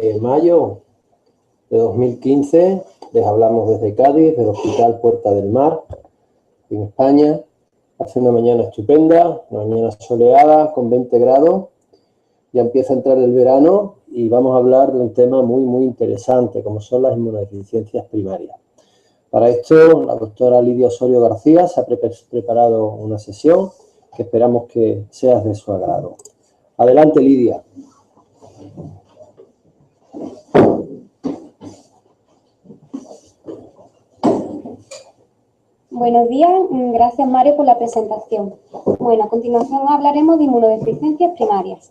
de mayo de 2015 les hablamos desde Cádiz, del Hospital Puerta del Mar, en España. Hace una mañana estupenda, una mañana soleada con 20 grados. Ya empieza a entrar el verano y vamos a hablar de un tema muy interesante, como son las inmunodeficiencias primarias. Para esto, la doctora Lidia Osorio García se ha preparado una sesión que esperamos que sea de su agrado. Adelante, Lidia. Buenos días, gracias Mario por la presentación. Bueno, a continuación hablaremos de inmunodeficiencias primarias.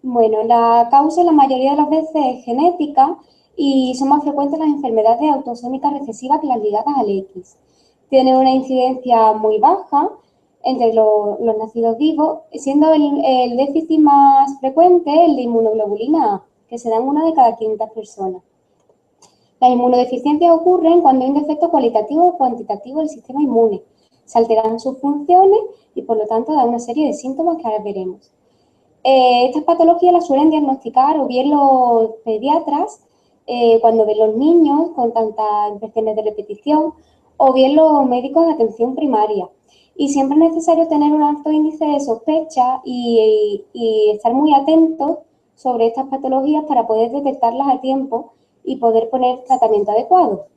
Bueno, la causa la mayoría de las veces es genética y son más frecuentes las enfermedades autosómicas recesivas que las ligadas al X. Tiene una incidencia muy baja entre los nacidos vivos, siendo el déficit más frecuente el de inmunoglobulina A, que se da en 1 de cada 500 personas. Las inmunodeficiencias ocurren cuando hay un defecto cualitativo o cuantitativo del sistema inmune. Se alteran sus funciones y, por lo tanto, da una serie de síntomas que ahora veremos. Estas patologías las suelen diagnosticar o bien los pediatras cuando ven los niños con tantas infecciones de repetición o bien los médicos de atención primaria. Y siempre es necesario tener un alto índice de sospecha y estar muy atentos sobre estas patologías para poder detectarlas a tiempo y poder poner tratamiento adecuado.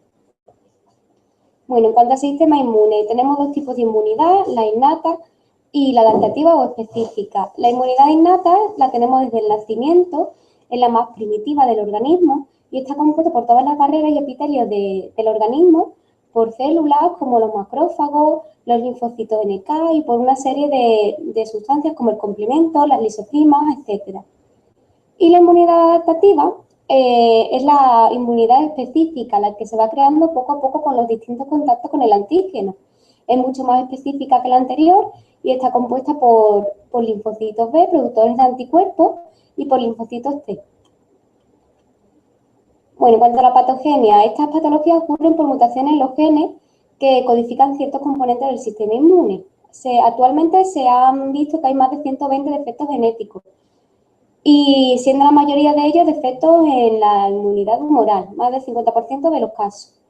Bueno, en cuanto al sistema inmune, tenemos dos tipos de inmunidad, la innata y la adaptativa o específica. La inmunidad innata la tenemos desde el nacimiento, es la más primitiva del organismo y está compuesta por todas las barreras y epitelios del organismo, por células como los macrófagos, los linfocitos NK y por una serie de sustancias como el complemento, las lisosomas, etc. Y la inmunidad adaptativa es la inmunidad específica, la que se va creando poco a poco con los distintos contactos con el antígeno. Es mucho más específica que la anterior y está compuesta por linfocitos B, productores de anticuerpos, y por linfocitos T. Bueno, en cuanto a la patogenia, estas patologías ocurren por mutaciones en los genes que codifican ciertos componentes del sistema inmune. Actualmente se han visto que hay más de 120 defectos genéticos, y siendo la mayoría de ellos defectos en la inmunidad humoral, más del 50% de los casos.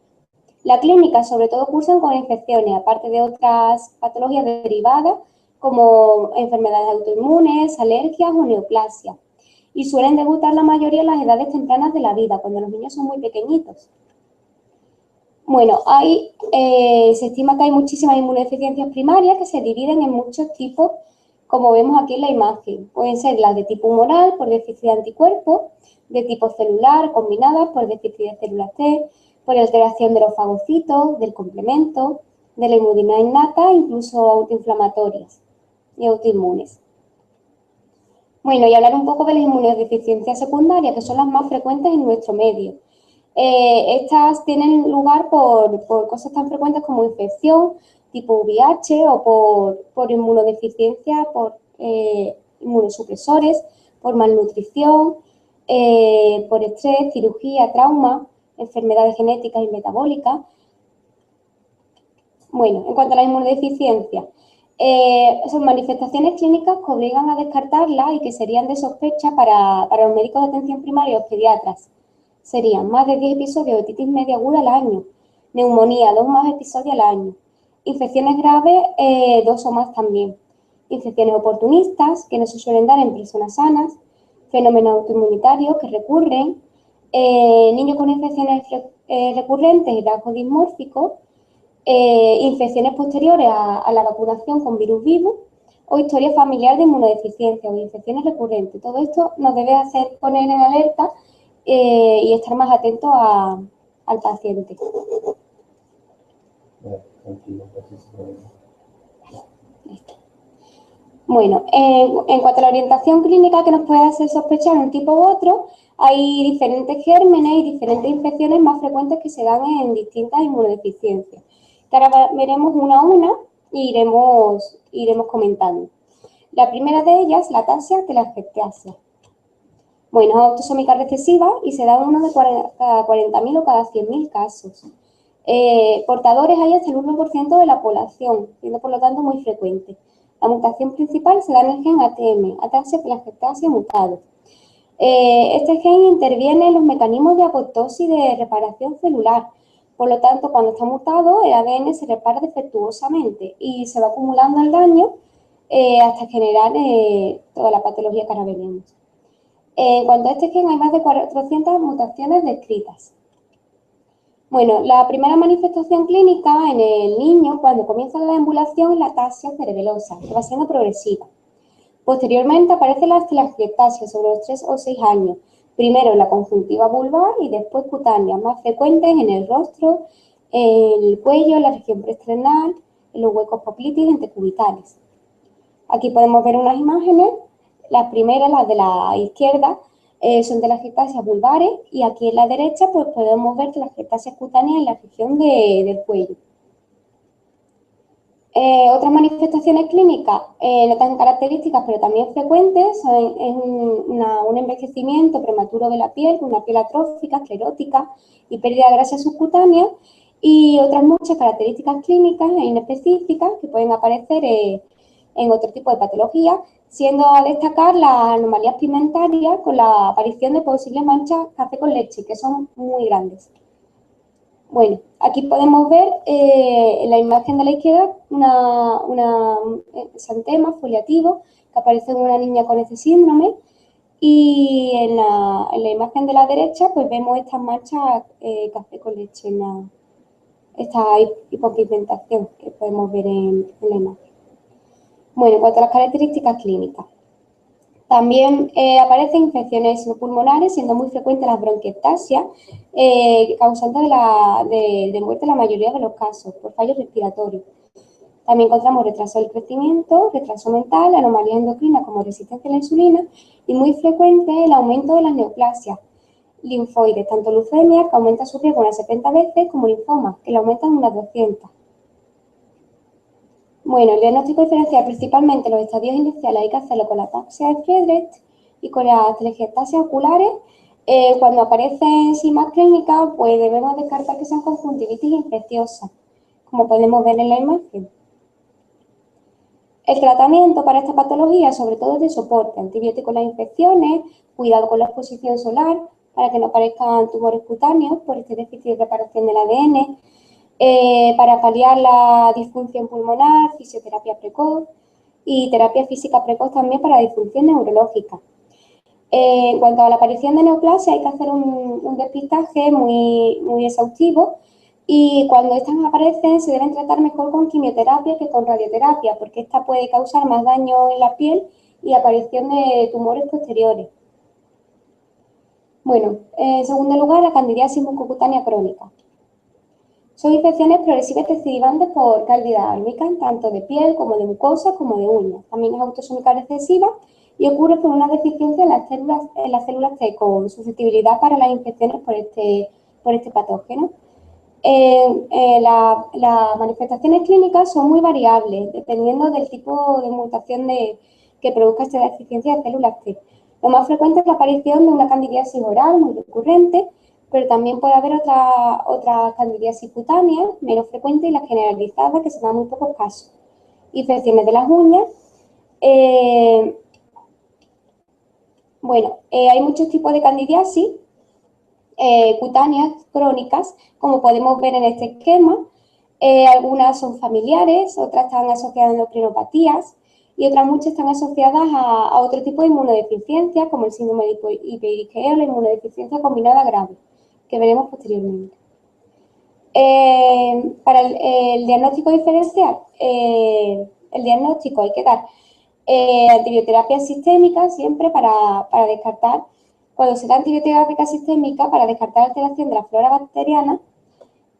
La clínica sobre todo cursan con infecciones, aparte de otras patologías derivadas como enfermedades autoinmunes, alergias o neoplasias. Y suelen debutar la mayoría en las edades tempranas de la vida, cuando los niños son muy pequeñitos. Bueno, se estima que hay muchísimas inmunodeficiencias primarias que se dividen en muchos tipos, como vemos aquí en la imagen. Pueden ser las de tipo humoral, por déficit de anticuerpos, de tipo celular, combinadas por déficit de células T, por alteración de los fagocitos, del complemento, de la inmunidad innata, incluso autoinflamatorias y autoinmunes. Bueno, y hablar un poco de las inmunodeficiencias secundarias, que son las más frecuentes en nuestro medio. Estas tienen lugar por cosas tan frecuentes como infección, tipo VIH o por inmunodeficiencia, por inmunosupresores, por malnutrición, por estrés, cirugía, trauma, enfermedades genéticas y metabólicas. Bueno, en cuanto a la inmunodeficiencia, son manifestaciones clínicas que obligan a descartarlas y que serían de sospecha para los médicos de atención primaria o pediatras. Serían más de 10 episodios de otitis media aguda al año, neumonía, 2 o más episodios al año, infecciones graves, 2 o más también, infecciones oportunistas, que no se suelen dar en personas sanas, fenómenos autoinmunitarios que recurren, niños con infecciones recurrentes y rasgos dismórficos, infecciones posteriores a la vacunación con virus vivo o historia familiar de inmunodeficiencia o infecciones recurrentes. Todo esto nos debe hacer poner en alerta y estar más atentos al paciente. Bueno, en cuanto a la orientación clínica que nos puede hacer sospechar un tipo u otro, hay diferentes gérmenes y diferentes infecciones más frecuentes que se dan en distintas inmunodeficiencias. Que ahora veremos una a una y iremos comentando. La primera de ellas, la ataxia telangiectasia. Bueno, es autosómica recesiva y se da uno de cada 40.000 o cada 100.000 casos. Portadores hay hasta el 1% de la población, siendo por lo tanto muy frecuente. La mutación principal se da en el gen ATM, ataxia-telangiectasia mutado. Este gen interviene en los mecanismos de apoptosis y de reparación celular. Por lo tanto, cuando está mutado, el ADN se repara defectuosamente y se va acumulando el daño hasta generar toda la patología que ahora veremos. En cuanto a este gen, hay más de 400 mutaciones descritas. Bueno, la primera manifestación clínica en el niño, cuando comienza la deambulación, es la ataxia cerebelosa, que va siendo progresiva. Posteriormente aparece la telangiectasia sobre los 3 o 6 años, primero en la conjuntiva vulvar y después cutánea, más frecuentes en el rostro, en el cuello, en la región preesternal, en los huecos poplitis y intercubitales. Aquí podemos ver unas imágenes, las primeras, las de la izquierda, son telangiectasias vulvares y aquí en la derecha pues podemos ver telangiectasias cutáneas en la región del cuello. Otras manifestaciones clínicas no tan características pero también frecuentes es un envejecimiento prematuro de la piel, una piel atrófica, esclerótica y pérdida de grasa subcutánea y otras muchas características clínicas e inespecíficas que pueden aparecer en otro tipo de patologías, siendo a destacar las anomalías pigmentarias con la aparición de posibles manchas café con leche, que son muy grandes. Bueno, aquí podemos ver en la imagen de la izquierda un exantema foliativo que aparece en una niña con este síndrome y en la imagen de la derecha pues vemos estas manchas café con leche, esta hipopigmentación que podemos ver en la imagen. Bueno, en cuanto a las características clínicas, también aparecen infecciones pulmonares, siendo muy frecuentes las bronquiectasias, causantes de muerte en la mayoría de los casos, por fallos respiratorios. También encontramos retraso del crecimiento, retraso mental, anomalías endocrinas como resistencia a la insulina y muy frecuente el aumento de las neoplasias linfoides, tanto leucemia, que aumenta su riesgo unas 70 veces, como linfoma, que lo aumentan unas 200. Bueno, el diagnóstico diferencial, principalmente los estadios iniciales, hay que hacerlo con la ataxia de Friedreich y con las telangiectasias oculares. Cuando aparecen síntomas clínicas, pues debemos descartar que sean conjuntivitis infecciosa, como podemos ver en la imagen. El tratamiento para esta patología, sobre todo es de soporte, antibióticos en las infecciones, cuidado con la exposición solar para que no aparezcan tumores cutáneos por este déficit de reparación del ADN, para paliar la disfunción pulmonar, fisioterapia precoz y terapia física precoz también para disfunción neurológica. En cuanto a la aparición de neoplasia, hay que hacer un despistaje muy exhaustivo y cuando estas aparecen se deben tratar mejor con quimioterapia que con radioterapia, porque esta puede causar más daño en la piel y aparición de tumores posteriores. Bueno, en segundo lugar, la candidiasis mucocutánea crónica. Son infecciones progresivas recidivantes por cándida albicans, tanto de piel como de mucosa como de uñas. También es autosómica recesiva y ocurre por una deficiencia en las células T con susceptibilidad para las infecciones por este patógeno. Las manifestaciones clínicas son muy variables dependiendo del tipo de mutación que produzca esta deficiencia de células T. Lo más frecuente es la aparición de una candidiasis oral muy recurrente, pero también puede haber otra candidiasis cutánea, menos frecuente, y la generalizada, que se da en muy pocos casos. Infecciones de las uñas. Hay muchos tipos de candidiasis cutáneas crónicas, como podemos ver en este esquema. Algunas son familiares, otras están asociadas a endocrinopatías y otras muchas están asociadas a otro tipo de inmunodeficiencia, como el síndrome de IgE o la inmunodeficiencia combinada grave, que veremos posteriormente. Para el diagnóstico diferencial, el diagnóstico hay que dar antibioterapia sistémica siempre para descartar, cuando se da antibioterapia sistémica para descartar alteración de la flora bacteriana,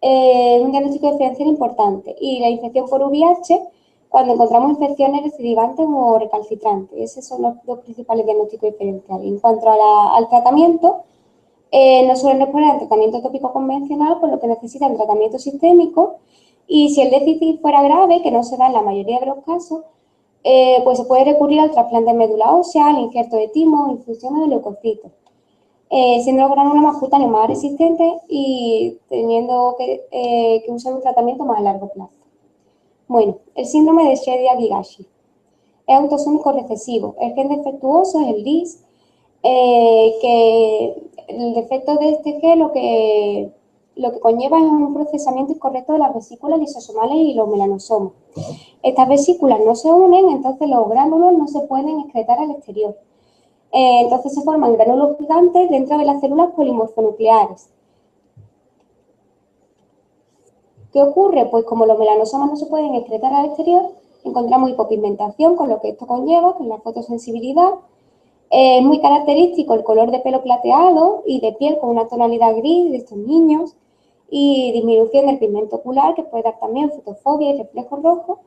es un diagnóstico diferencial importante. Y la infección por VIH, cuando encontramos infecciones recidivantes o recalcitrantes. Esos son los dos principales diagnósticos diferenciales. En cuanto al tratamiento, no suelen responder al tratamiento tópico convencional, por lo que necesitan tratamiento sistémico. Y si el déficit fuera grave, que no se da en la mayoría de los casos, pues se puede recurrir al trasplante de médula ósea, al injerto de timo, infusiones de leucocitos. Siendo los granulomas cutáneos más resistentes y teniendo que usar un tratamiento más a largo plazo. Bueno, el síndrome de Shiraya-Higashi. es autosómico recesivo. El gen defectuoso es el DIS, que el defecto de este gen lo que conlleva es un procesamiento incorrecto de las vesículas lisosomales y los melanosomas. Estas vesículas no se unen, entonces los gránulos no se pueden excretar al exterior. Entonces se forman gránulos gigantes dentro de las células polimorfonucleares. ¿Qué ocurre? Pues como los melanosomas no se pueden excretar al exterior, encontramos hipopigmentación, con lo que esto conlleva, con la fotosensibilidad. Es muy característico el color de pelo plateado y de piel con una tonalidad gris de estos niños y disminución del pigmento ocular, que puede dar también fotofobia y reflejo rojo,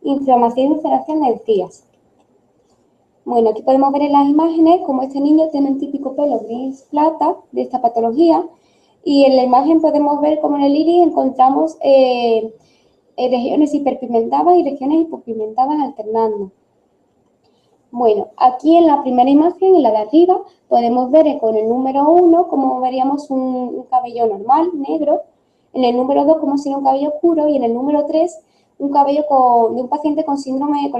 inflamación y ulceración de encías. Bueno, aquí podemos ver en las imágenes cómo este niño tiene un típico pelo gris plata de esta patología y en la imagen podemos ver cómo en el iris encontramos regiones hiperpigmentadas y regiones hipopigmentadas alternando. Bueno, aquí en la primera imagen, en la de arriba, podemos ver con el número 1 como veríamos un cabello normal, negro, en el número 2 como sería un cabello oscuro y en el número 3 un cabello de un paciente con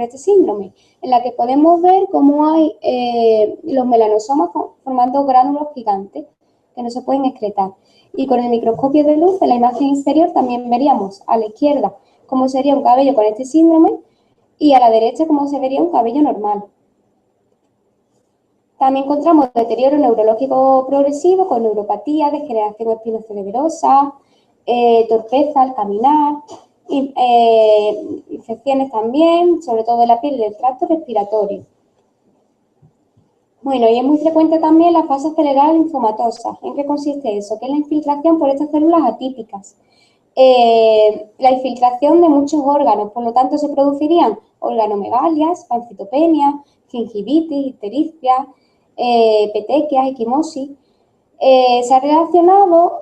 este síndrome, en la que podemos ver cómo hay los melanosomas formando gránulos gigantes que no se pueden excretar. Y con el microscopio de luz, en la imagen inferior también veríamos a la izquierda cómo sería un cabello con este síndrome y a la derecha cómo se vería un cabello normal. También encontramos deterioro neurológico progresivo con neuropatía, degeneración espinocerebrosa, torpeza al caminar, infecciones también, sobre todo de la piel y del tracto respiratorio. Bueno, y es muy frecuente también la fase acelerada linfomatosa. ¿En qué consiste eso? Que es la infiltración por estas células atípicas. La infiltración de muchos órganos, por lo tanto se producirían organomegalias, pancitopenia, gingivitis, ictericia, petequias, equimosis. Se ha relacionado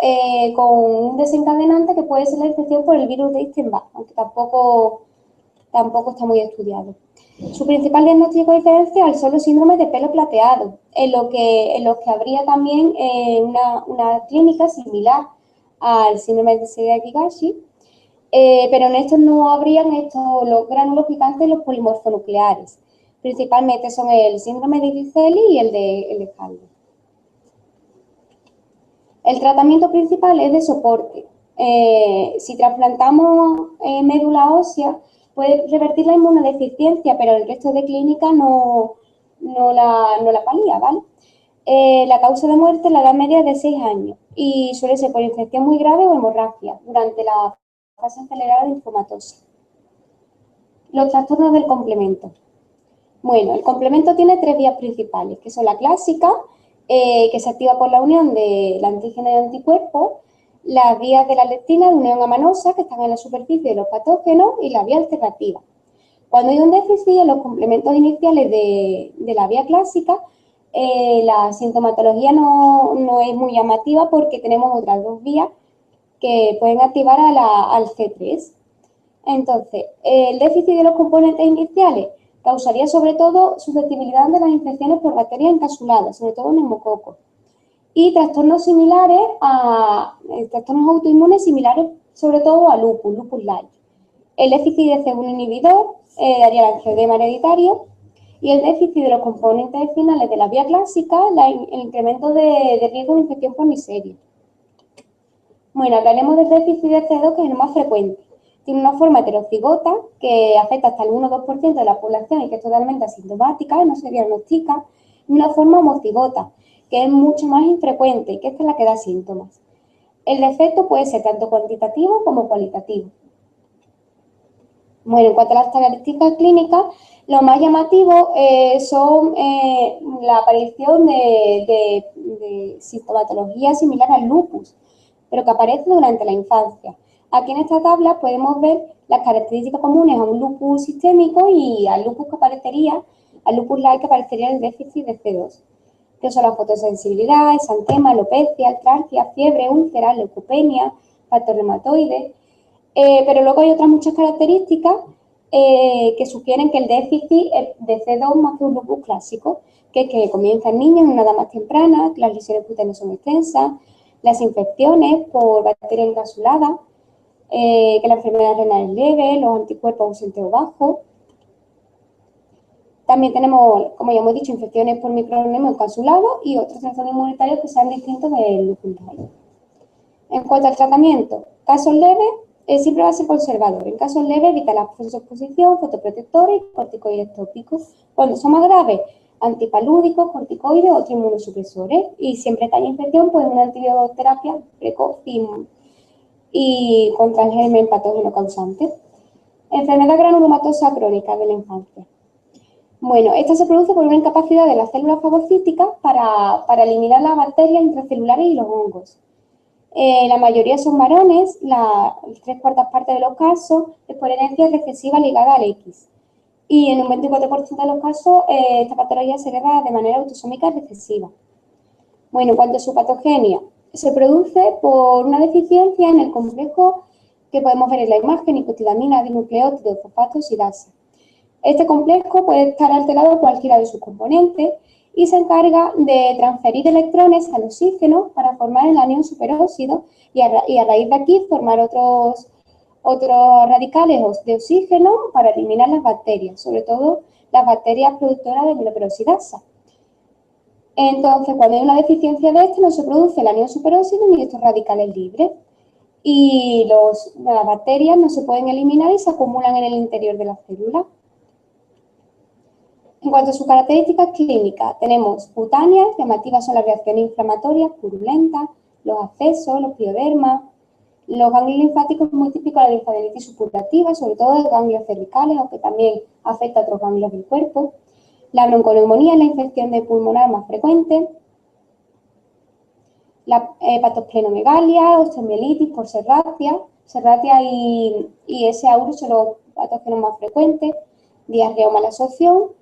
con un desencadenante que puede ser la infección por el virus de Epstein-Barr, aunque tampoco está muy estudiado. Su principal diagnóstico diferencial son los síndromes de pelo plateado, en los que habría también una clínica similar al síndrome de Seyagi-Gashi, pero en estos no habrían los gránulos gigantes y los polimorfonucleares. Principalmente son el síndrome de Griscelli y el de Halder. El tratamiento principal es de soporte. Si trasplantamos médula ósea, puede revertir la inmunodeficiencia, pero el resto de clínica no la palía, ¿vale? La causa de muerte, la edad media es de 6 años y suele ser por infección muy grave o hemorragia durante la fase acelerada de linfomatosis. Los trastornos del complemento. Bueno, el complemento tiene 3 vías principales, que son la clásica, que se activa por la unión del antígeno y anticuerpo, las vías de la lectina de unión amanosa, que están en la superficie de los patógenos, y la vía alternativa. Cuando hay un déficit en los complementos iniciales de la vía clásica, la sintomatología no es muy llamativa porque tenemos otras 2 vías que pueden activar al C3. Entonces, el déficit de los componentes iniciales causaría sobre todo susceptibilidad de las infecciones por bacterias encapsuladas, sobre todo neumococos, y trastornos similares trastornos autoinmunes similares sobre todo a lupus light. El déficit de C1 inhibidor daría el angioedema hereditario y el déficit de los componentes finales de la vía clásica, el incremento de riesgo de infección por miseria. Bueno, hablaremos del déficit de C2, que es el más frecuente. Tiene una forma heterocigota que afecta hasta el 1-2% de la población y que es totalmente asintomática, no se diagnostica, y una forma homocigota, que es mucho más infrecuente y que esta es la que da síntomas. El defecto puede ser tanto cuantitativo como cualitativo. Bueno, en cuanto a las características clínicas, lo más llamativo son la aparición de sintomatología similar al lupus, pero que aparece durante la infancia. Aquí en esta tabla podemos ver las características comunes a un lupus sistémico y al lupus light que aparecería en el déficit de C2, que son la fotosensibilidad, exantema, alopecia, artralgia, fiebre, úlceras, leucopenia, factor reumatoide. Pero luego hay otras muchas características que sugieren que el déficit es de C2 más que un lupus clásico, que es que comienza en niños en una edad más temprana, que las lesiones cutáneas son extensas, las infecciones por bacterias encapsuladas, que la enfermedad renal es leve, los anticuerpos ausentes o bajos. También tenemos, como ya hemos dicho, infecciones por microorganismos encapsulados y otros trastornos inmunitarios que sean distintos del lupus Lyme. En cuanto al tratamiento, casos leves, siempre va a ser conservador. En casos leves, evita la exposición, fotoprotectores y corticoides tópicos. Cuando son más graves, antipalúdicos, corticoides o otros inmunosupresores. Y siempre que haya infección, pues una antibioterapia precoz y contra el germen patógeno causante. Enfermedad granulomatosa crónica de la infancia. Bueno, esta se produce por una incapacidad de las células fagocíticas para eliminar las bacterias intracelulares y los hongos. La mayoría son varones, las 3/4 partes de los casos es por herencia recesiva ligada al X. Y en un 24% de los casos esta patología se hereda de manera autosómica recesiva. Bueno, en cuanto a su patogenia, se produce por una deficiencia en el complejo que podemos ver en la imagen, nicotinamina, dinucleótidos, fosfato oxidasa. Este complejo puede estar alterado en cualquiera de sus componentes y se encarga de transferir electrones al oxígeno para formar el anión superóxido y a raíz de aquí formar otros radicales de oxígeno para eliminar las bacterias, sobre todo las bacterias productoras de mieloperoxidasa. Entonces, cuando hay una deficiencia de este, no se produce el anión superóxido ni estos radicales libres. Y las bacterias no se pueden eliminar y se acumulan en el interior de la célula. En cuanto a sus características clínicas, tenemos cutáneas, llamativas son las reacciones inflamatorias, purulentas, los abscesos, los piodermas, los ganglios linfáticos, muy típicos la linfadenitis supurativa, sobre todo de ganglios cervicales, aunque también afecta a otros ganglios del cuerpo. La bronconeumonía es la infección de pulmonar más frecuente. La hepatosplenomegalia, osteomielitis por Serratia y S. aureus son los patógenos más frecuentes. Diarrea o mala absorción.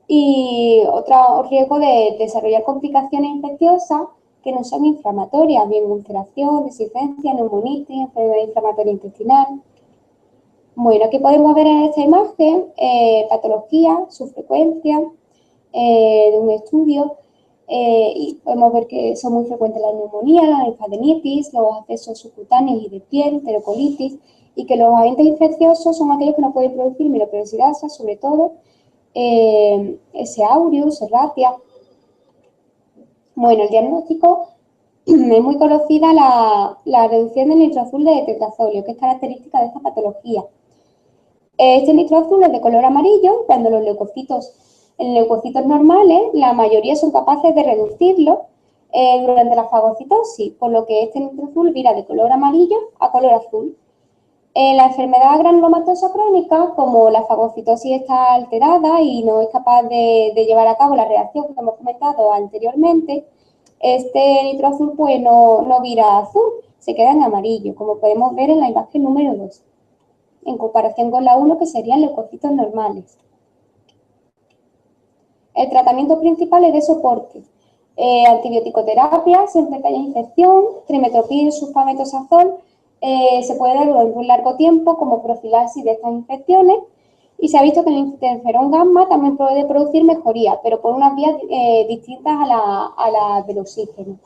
Y otro riesgo de desarrollar complicaciones infecciosas que no son inflamatorias, bien ulceración, desistencia, neumonitis, enfermedad inflamatoria intestinal. Bueno, aquí podemos ver en esta imagen patología, su frecuencia de un estudio y podemos ver que son muy frecuentes la neumonía, la linfadenitis, los accesos subcutáneos y de piel, enterocolitis y que los agentes infecciosos son aquellos que no pueden producir mieloperoxidasa, sobre todo S. aureus, Serratia. Bueno, el diagnóstico es muy conocida la reducción del nitroazul de tetrazolio, que es característica de esta patología. Este nitroazul es de color amarillo cuando en leucocitos normales la mayoría son capaces de reducirlo durante la fagocitosis, por lo que este nitroazul vira de color amarillo a color azul. En la enfermedad granulomatosa crónica, como la fagocitosis está alterada y no es capaz de llevar a cabo la reacción que hemos comentado anteriormente, este nitroazul pues no vira a azul, se queda en amarillo, como podemos ver en la imagen número 2, en comparación con la 1 que serían leucocitos normales. El tratamiento principal es de soporte, antibiótico-terapia, siempre que haya infección, trimetopil, sulfametosazol, se puede dar durante un largo tiempo como profilaxis de estas infecciones y se ha visto que el interferón gamma también puede producir mejoría, pero por unas vías distintas a la del oxígeno.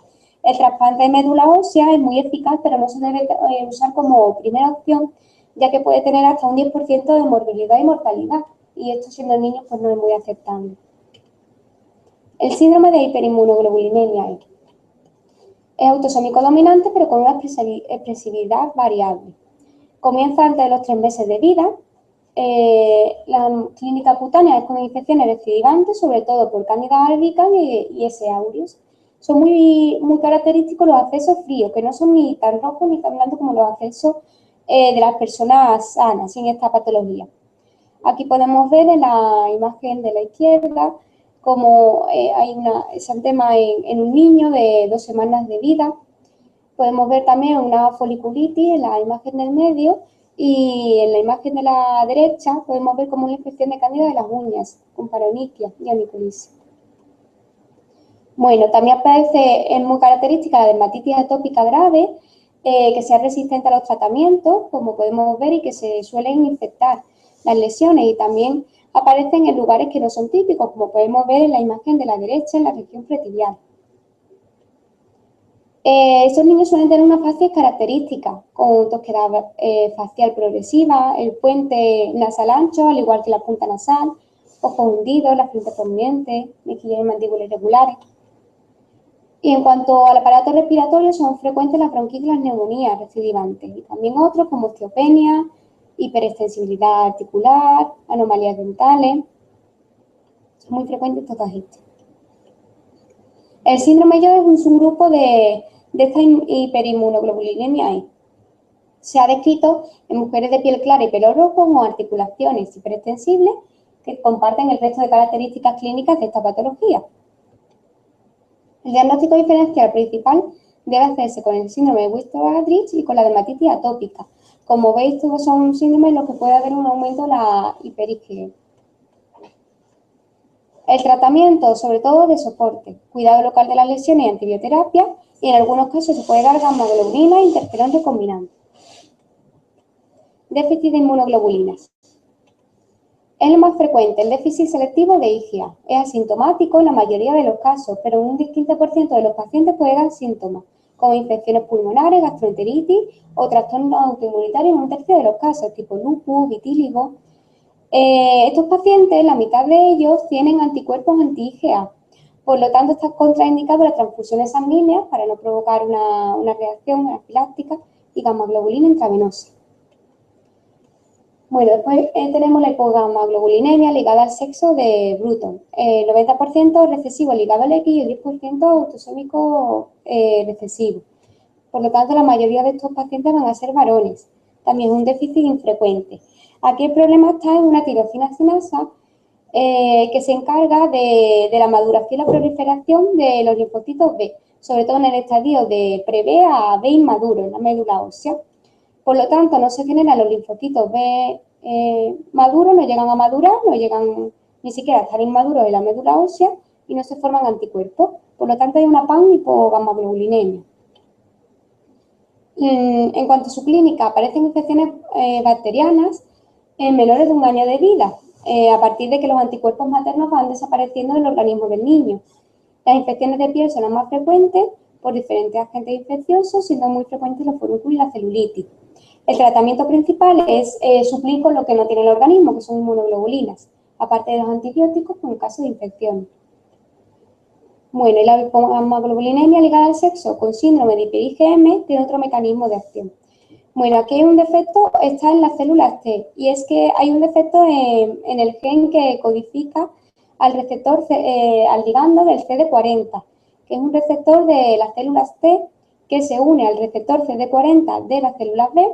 El trasplante de médula ósea es muy eficaz, pero no se debe usar como primera opción, ya que puede tener hasta un 10% de morbilidad y mortalidad, y esto siendo niños pues no es muy aceptable. El síndrome de hiperinmunoglobulinemia X. Es autosómico dominante, pero con una expresividad variable. Comienza antes de los 3 meses de vida. La clínica cutánea es con infecciones recidivantes, sobre todo por Candida albicans y S. aureus. Son muy característicos los accesos fríos, que no son ni tan rojos ni tan blancos como los accesos de las personas sanas, sin esta patología. Aquí podemos ver en la imagen de la izquierda como hay un exantema en un niño de 2 semanas de vida. Podemos ver también una foliculitis en la imagen del medio y en la imagen de la derecha podemos ver como una infección de cándida de las uñas con paronychia y aniculisis. Bueno, también es muy característica la dermatitis atópica grave, que sea resistente a los tratamientos, como podemos ver, y que se suelen infectar las lesiones y también aparecen en lugares que no son típicos, como podemos ver en la imagen de la derecha, en la región pretibial. Estos niños suelen tener una facies característica, con tosquedad facial progresiva, el puente nasal ancho, al igual que la punta nasal, ojos hundidos, la frente prominente, mejillas y mandíbula irregulares. Y en cuanto al aparato respiratorio, son frecuentes las bronquitis y las neumonías recidivantes, y también otros como osteopenia, hiperextensibilidad articular, anomalías dentales. Son muy frecuentes todas estas. El síndrome Yo es un subgrupo de esta hiperinmunoglobulinemia E. Se ha descrito en mujeres de piel clara y pelo rojo con articulaciones hiperextensibles que comparten el resto de características clínicas de esta patología. El diagnóstico diferencial principal debe hacerse con el síndrome de Weisz-Baldrige y con la dermatitis atópica. Como veis, todos son síndromes en los que puede haber un aumento de la hiper-IgE. El tratamiento, sobre todo de soporte, cuidado local de las lesiones y antibioterapia, y en algunos casos se puede dar gamma-globulina e interferón recombinante. Déficit de inmunoglobulinas. Es lo más frecuente, el déficit selectivo de IgA. Es asintomático en la mayoría de los casos, pero en un 15% de los pacientes puede dar síntomas, como infecciones pulmonares, gastroenteritis o trastornos autoinmunitarios en un tercio de los casos, tipo lupus, vitíligo. Estos pacientes, la mitad de ellos, tienen anticuerpos anti-IgA. Por lo tanto, está contraindicado las transfusiones sanguíneas para no provocar una reacción anafiláctica y gamma-globulina intravenosa. Bueno, después tenemos la hipogamma-globulinemia ligada al sexo de Bruton. El 90% recesivo ligado al X y el 10% autosómico recesivo. Por lo tanto, la mayoría de estos pacientes van a ser varones. También es un déficit infrecuente. Aquí el problema está en una tirosina cinasa que se encarga de la maduración y la proliferación de los linfocitos B, sobre todo en el estadio de pre-B a B inmaduro, en la médula ósea. Por lo tanto, no se generan los linfocitos B maduros, no llegan a madurar, no llegan ni siquiera a estar inmaduros en la médula ósea y no se forman anticuerpos. Por lo tanto, hay una pan-hipogammaglobulinemia. En cuanto a su clínica, aparecen infecciones bacterianas en menores de 1 año de vida, a partir de que los anticuerpos maternos van desapareciendo del organismo del niño. Las infecciones de piel son las más frecuentes por diferentes agentes infecciosos, siendo muy frecuentes los forúnculos y la celulitis. El tratamiento principal es suplir con lo que no tiene el organismo, que son inmunoglobulinas, aparte de los antibióticos en caso de infección. Bueno, y la hipogammaglobulinemia ligada al sexo con síndrome de hiper-IgM tiene otro mecanismo de acción. Bueno, aquí hay un defecto, está en las células T, y es que hay un defecto en el gen que codifica al receptor, al ligando del CD40, que es un receptor de las células T que se une al receptor CD40 de las células B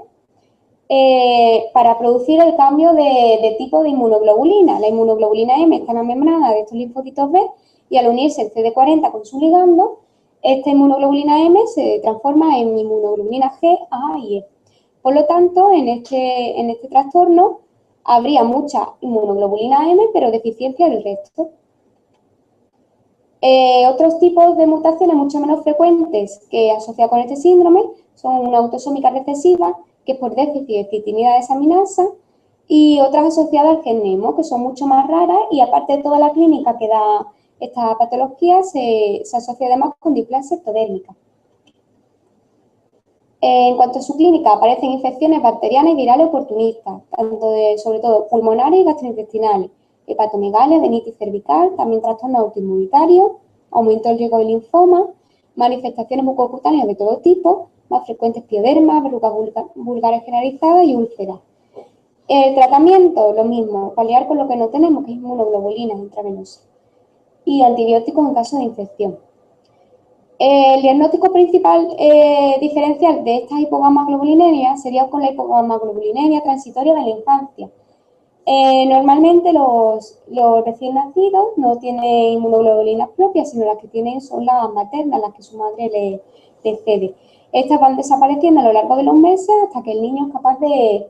para producir el cambio de tipo de inmunoglobulina. La inmunoglobulina M está en la membrana de estos linfocitos B y al unirse el CD40 con su ligando, esta inmunoglobulina M se transforma en inmunoglobulina G, A y E. Por lo tanto, en este trastorno habría mucha inmunoglobulina M, pero deficiencia del resto. Otros tipos de mutaciones mucho menos frecuentes que asociadas con este síndrome son una autosómica recesiva, que es por déficit de citinida desaminasa, y otras asociadas al gen NEMO, que son mucho más raras, y aparte de toda la clínica que da esta patología, se asocia además con displasia ectodérmica. En cuanto a su clínica, aparecen infecciones bacterianas y virales oportunistas, sobre todo pulmonares y gastrointestinales, hepatomegalia, adenitis cervical, también trastornos autoinmunitarios, aumento del riesgo de linfoma, manifestaciones mucocutáneas de todo tipo, más frecuentes pioderma, verrugas vulgares generalizadas y úlceras. El tratamiento, lo mismo, paliar con lo que no tenemos, que es inmunoglobulinas intravenosas, y antibióticos en caso de infección. El diagnóstico principal diferencial de esta hipogammaglobulinemia sería con la hipogammaglobulinemia transitoria de la infancia. Normalmente los recién nacidos no tienen inmunoglobulinas propias, sino las que tienen son las maternas, las que su madre le cede. Estas van desapareciendo a lo largo de los meses hasta que el niño es capaz de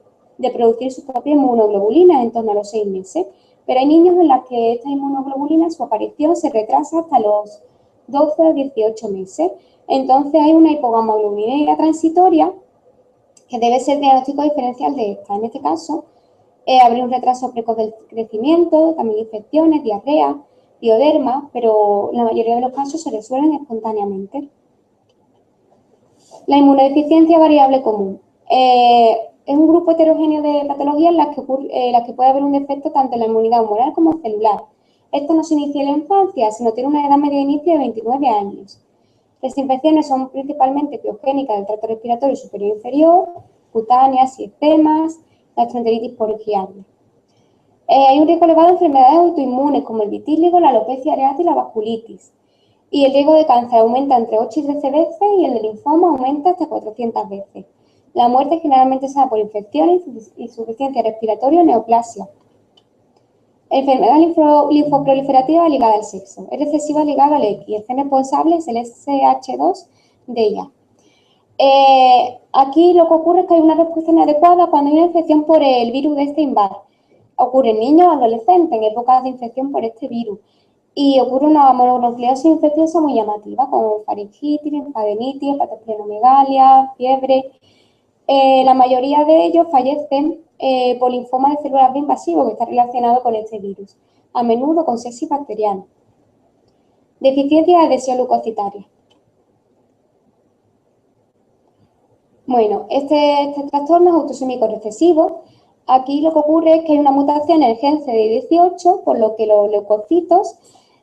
producir sus propias inmunoglobulinas en torno a los 6 meses. Pero hay niños en los que esta inmunoglobulina, su aparición se retrasa hasta los 12 a 18 meses. Entonces hay una hipogammaglobulinemia transitoria que debe ser diagnóstico diferencial de esta. En este caso, habría un retraso precoz del crecimiento, también infecciones, diarrea, pioderma, pero en la mayoría de los casos se resuelven espontáneamente. La inmunodeficiencia variable común. Es un grupo heterogéneo de patologías en las que puede haber un defecto tanto en la inmunidad humoral como celular. Esto no se inicia en la infancia, sino tiene una edad media de inicio de 29 años. Las infecciones son principalmente piogénicas del tracto respiratorio superior e inferior, cutáneas, sistemas, gastroenteritis bronquial. Hay un riesgo elevado de enfermedades autoinmunes como el vitíligo, la alopecia areata y la vasculitis. Y el riesgo de cáncer aumenta entre 8 y 13 veces y el de linfoma aumenta hasta 400 veces. La muerte generalmente se da por infecciones, insuficiencia respiratoria o neoplasia. Enfermedad linfoproliferativa ligada al sexo. Es recesiva ligada al X. El gen responsable es el SH2 de ella. Aquí lo que ocurre es que hay una respuesta inadecuada cuando hay una infección por el virus de Epstein-Barr. Ocurre en niños o adolescentes en épocas de infección por este virus. Y ocurre una mononucleosis infecciosa muy llamativa, con faringitis, linfadenitis, hepatosplenomegalia, fiebre. La mayoría de ellos fallecen por linfoma de células B invasivo, que está relacionado con este virus, a menudo con sepsis bacteriana. Deficiencia de adhesión leucocitaria. Bueno, este trastorno es autosómico recesivo. Aquí lo que ocurre es que hay una mutación en el gen CD18, por lo que los leucocitos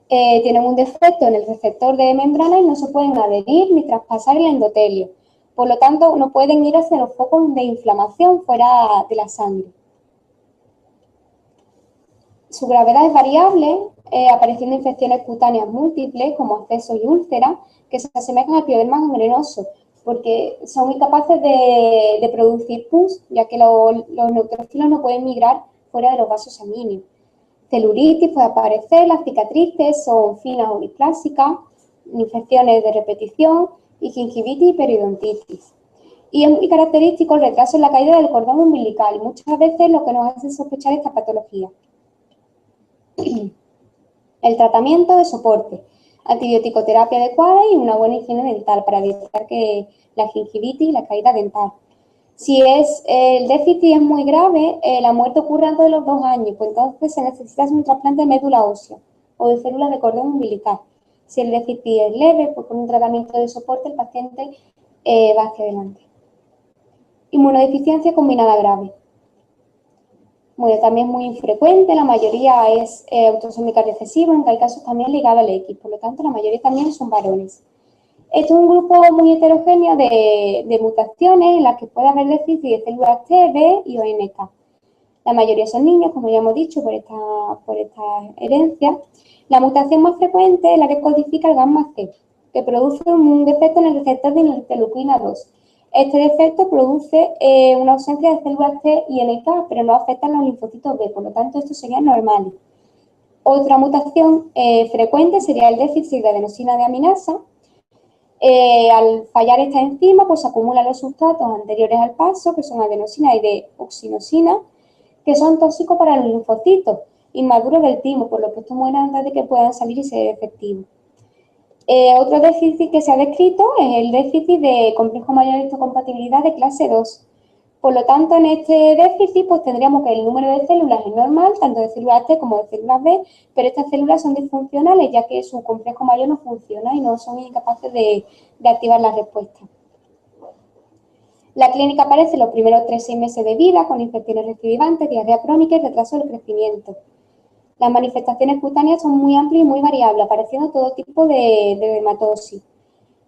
tienen un defecto en el receptor de membrana y no se pueden adherir ni traspasar el endotelio. Por lo tanto, no pueden ir hacia los focos de inflamación fuera de la sangre. Su gravedad es variable, apareciendo infecciones cutáneas múltiples como abscesos y úlceras, que se asemejan al pioderma gangrenoso, porque son incapaces de producir pus, ya que los neutrófilos no pueden migrar fuera de los vasos sanguíneos. Celulitis puede aparecer, las cicatrices son finas o displásicas, infecciones de repetición y gingivitis y periodontitis. Y es muy característico el retraso en la caída del cordón umbilical, y muchas veces lo que nos hace sospechar esta patología. El tratamiento de soporte, antibiótico-terapia adecuada y una buena higiene dental para evitar que la gingivitis y la caída dental. Si el déficit es muy grave, la muerte ocurre antes de los 2 años, pues entonces se necesita un trasplante de médula ósea o de células de cordón umbilical. Si el déficit es leve, pues con un tratamiento de soporte el paciente va hacia adelante. Inmunodeficiencia combinada grave. Bueno, también es muy infrecuente, la mayoría es autosómica recesiva, aunque hay casos también ligados al X, por lo tanto la mayoría también son varones. Esto es un grupo muy heterogéneo de mutaciones en las que puede haber déficit de células T, B y ONK. La mayoría son niños, como ya hemos dicho, por esta herencia. La mutación más frecuente es la que codifica el gamma C, que produce un defecto en el receptor de interleuquina 2. Este defecto produce una ausencia de células T y NK, pero no afecta a los linfocitos B, por lo tanto, estos serían normales. Otra mutación frecuente sería el déficit de adenosina deaminasa. Al fallar esta enzima, pues se acumulan los sustratos anteriores al paso, que son adenosina y deoxinosina, que son tóxicos para los linfocitos inmaduros del timo, por lo que estos mueren antes de que puedan salir y ser efectivos. Otro déficit que se ha descrito es el déficit de complejo mayor de histocompatibilidad de clase 2. Por lo tanto, en este déficit pues tendríamos que el número de células es normal, tanto de células T como de células B, pero estas células son disfuncionales ya que su complejo mayor no funciona y no son incapaces de activar la respuesta. La clínica aparece en los primeros 3-6 meses de vida con infecciones recidivantes, diarrea crónica y retraso del crecimiento. Las manifestaciones cutáneas son muy amplias y muy variables, apareciendo todo tipo de dermatosis.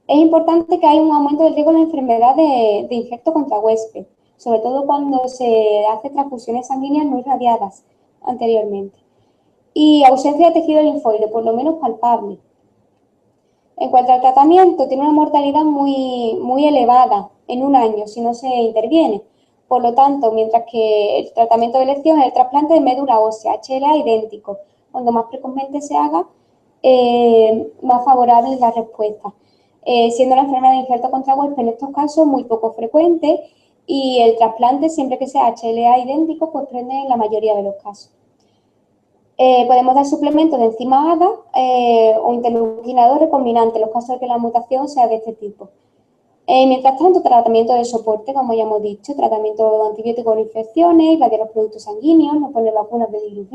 Es importante que haya un aumento del riesgo de enfermedad de infecto contra huésped, sobre todo cuando se hace transfusiones sanguíneas no irradiadas anteriormente. Y ausencia de tejido linfoide, por lo menos palpable. En cuanto al tratamiento, tiene una mortalidad muy elevada en un año si no se interviene. Por lo tanto, mientras que el tratamiento de elección es el trasplante de médula ósea, HLA idéntico. Cuanto más precozmente se haga, más favorable es la respuesta. Siendo la enfermedad de injerto contra huésped en estos casos muy poco frecuente y el trasplante, siempre que sea HLA idéntico, pues prende en la mayoría de los casos. Podemos dar suplementos de enzima ADA o interleuquina-2 recombinante en los casos de que la mutación sea de este tipo. Mientras tanto, tratamiento de soporte, como ya hemos dicho, tratamiento de antibióticos con infecciones, irradiar los productos sanguíneos, no poner vacunas de virus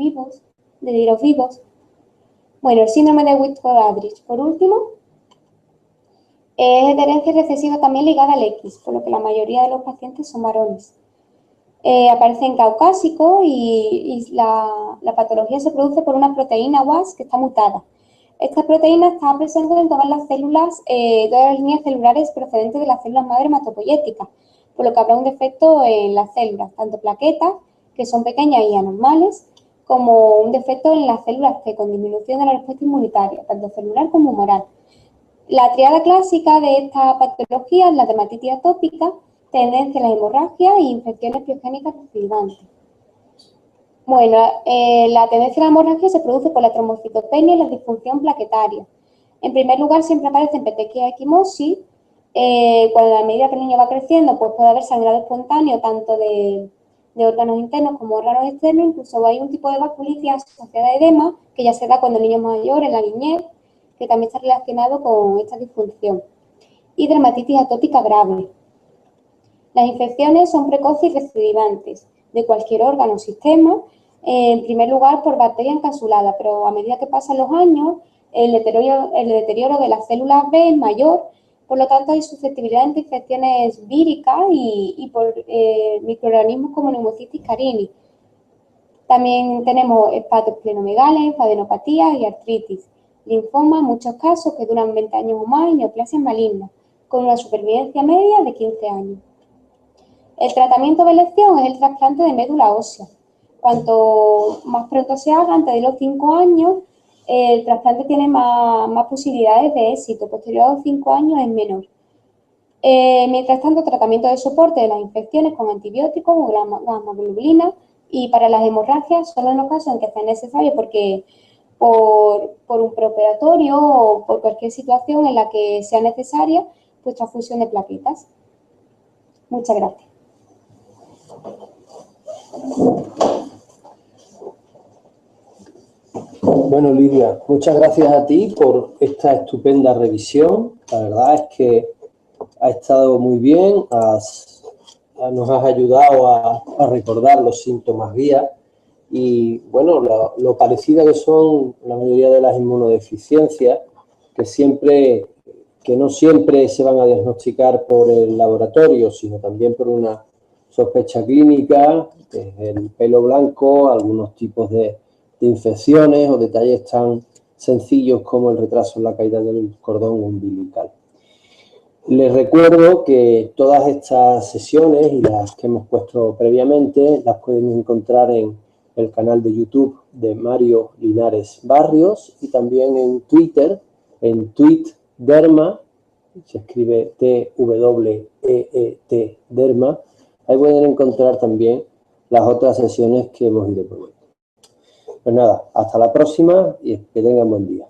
vivos. Bueno, el síndrome de Witt-Chodridge, por último, es de herencia recesiva también ligada al X, por lo que la mayoría de los pacientes son varones. Aparece en caucásico y la patología se produce por una proteína WAS que está mutada. Esta proteína está presente en todas las células, todas las líneas celulares procedentes de las células madre hematopoyéticas, por lo que habrá un defecto en las células, tanto plaquetas, que son pequeñas y anormales, como un defecto en las células T, con disminución de la respuesta inmunitaria, tanto celular como humoral. La triada clásica de esta patología es la dermatitis atópica, tendencia a la hemorragia y infecciones piogénicas recidivantes. Bueno, la tendencia a la hemorragia se produce por la trombocitopenia y la disfunción plaquetaria. En primer lugar, siempre aparecen petequias equimosis. Cuando a medida que el niño va creciendo, pues puede haber sangrado espontáneo tanto de órganos internos como órganos externos. Incluso hay un tipo de vasculitis asociada a edema que ya se da cuando el niño es mayor, en la niñez, que también está relacionado con esta disfunción. Y dermatitis atópica grave. Las infecciones son precoces y recidivantes de cualquier órgano o sistema, en primer lugar por bacteria encapsulada, pero a medida que pasan los años, el deterioro de las células B es mayor, por lo tanto hay susceptibilidad ante infecciones víricas y por microorganismos como Pneumocystis carini. También tenemos hepatosplenomegalia, linfadenopatías y artritis, linfoma en muchos casos que duran 20 años o más y neoplasias malignas, con una supervivencia media de 15 años. El tratamiento de elección es el trasplante de médula ósea. Cuanto más pronto se haga, antes de los 5 años, el trasplante tiene más posibilidades de éxito. Posterior a los 5 años es menor. Mientras tanto, tratamiento de soporte de las infecciones con antibióticos o gamma-globulina, y para las hemorragias solo en los casos en que sea necesario porque por un preoperatorio o por cualquier situación en la que sea necesaria, pues transfusión de plaquetas. Muchas gracias. Bueno, Lidia, muchas gracias a ti por esta estupenda revisión. La verdad es que ha estado muy bien, nos has ayudado a recordar los síntomas guía y, bueno, lo parecido que son la mayoría de las inmunodeficiencias, que no siempre se van a diagnosticar por el laboratorio, sino también por una sospecha clínica, que es el pelo blanco, algunos tipos de infecciones o detalles tan sencillos como el retraso en la caída del cordón umbilical. Les recuerdo que todas estas sesiones y las que hemos puesto previamente las pueden encontrar en el canal de YouTube de Mario Linares Barrios y también en Twitter, en TweetDerma, se escribe T-W-E-E-T, Derma. Ahí pueden encontrar también las otras sesiones que hemos ido poniendo. Pues nada, hasta la próxima y que tengan buen día.